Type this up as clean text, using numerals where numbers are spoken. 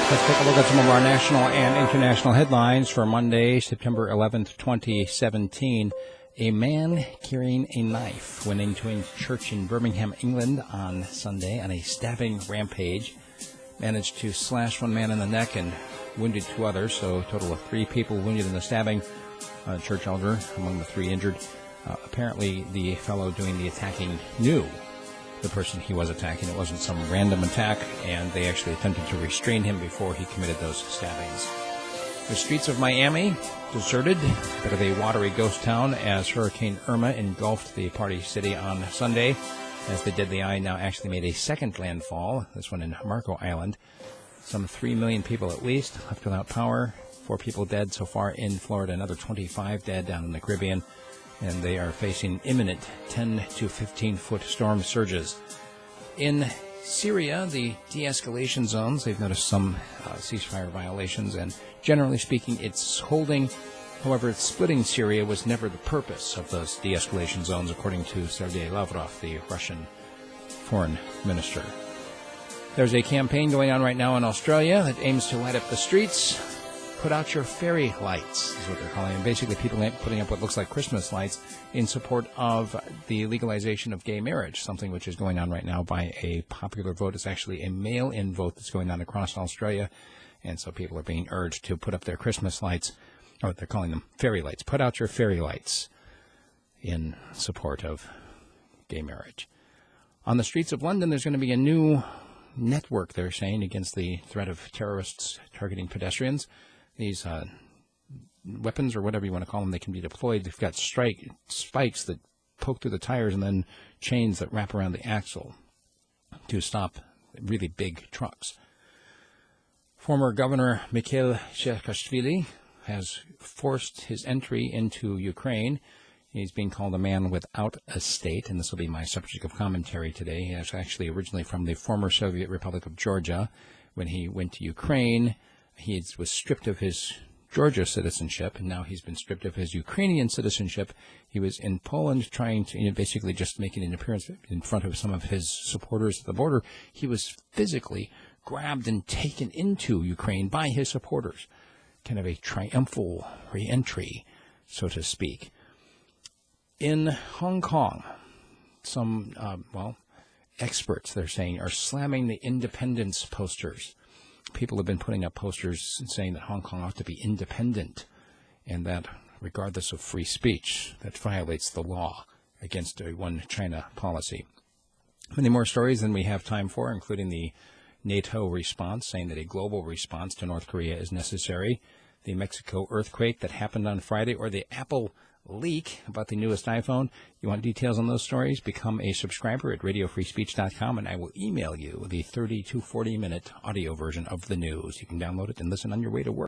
Let's take a look at some of our national and international headlines for Monday, September 11th, 2017. A man carrying a knife went into a church in Birmingham, England on Sunday on a stabbing rampage. Managed to slash one man in the neck and wounded two others, so a total of 3 people wounded in the stabbing. Church elder among the 3 injured. Apparently, the fellow doing the attacking knew the person he was attacking. It wasn't some random attack, and they actually attempted to restrain him before he committed those stabbings. The streets of Miami deserted, a bit of a watery ghost town, as Hurricane Irma engulfed the party city on Sunday. As the deadly eye now actually made a second landfall, this one in Marco Island. Some 3 million people at least left without power, 4 people dead so far in Florida, another 25 dead down in the Caribbean. And they are facing imminent 10 to 15-foot storm surges. In Syria, the de-escalation zones, they've noticed some ceasefire violations, and generally speaking, it's holding. However, splitting Syria was never the purpose of those de-escalation zones, according to Sergei Lavrov, the Russian foreign minister. There's a campaign going on right now in Australia that aims to light up the streets. Put out your fairy lights, is what they're calling them. Basically, people putting up what looks like Christmas lights in support of the legalization of gay marriage, something which is going on right now by a popular vote. It's actually a mail-in vote that's going on across Australia, and so people are being urged to put up their Christmas lights, or they're calling them fairy lights. Put out your fairy lights in support of gay marriage. On the streets of London, there's going to be a new network, they're saying, against the threat of terrorists targeting pedestrians. These weapons, or whatever you want to call them, they can be deployed. They've got spikes that poke through the tires and then chains that wrap around the axle to stop really big trucks. Former Governor Mikheil Saakashvili has forced his entry into Ukraine. He's being called a man without a state, and this will be my subject of commentary today. He is actually originally from the former Soviet Republic of Georgia. When he went to Ukraine, he was stripped of his Georgia citizenship, and now he's been stripped of his Ukrainian citizenship. He was in Poland trying to, basically just making an appearance in front of some of his supporters at the border. He was physically grabbed and taken into Ukraine by his supporters. Kind of a triumphal re-entry, so to speak. In Hong Kong, some, experts, they're saying, are slamming the independence posters. People have been putting up posters saying that Hong Kong ought to be independent, and that, regardless of free speech, that violates the law against a one-China policy. Many more stories than we have time for, including the Nato response, saying that a global response to North Korea is necessary, the Mexico earthquake that happened on Friday, or the Apple leak about the newest iPhone. You want details on those stories? Become a subscriber at radiofreespeech.com, and I will email you the 30 to 40-minute audio version of the news. You can download it and listen on your way to work.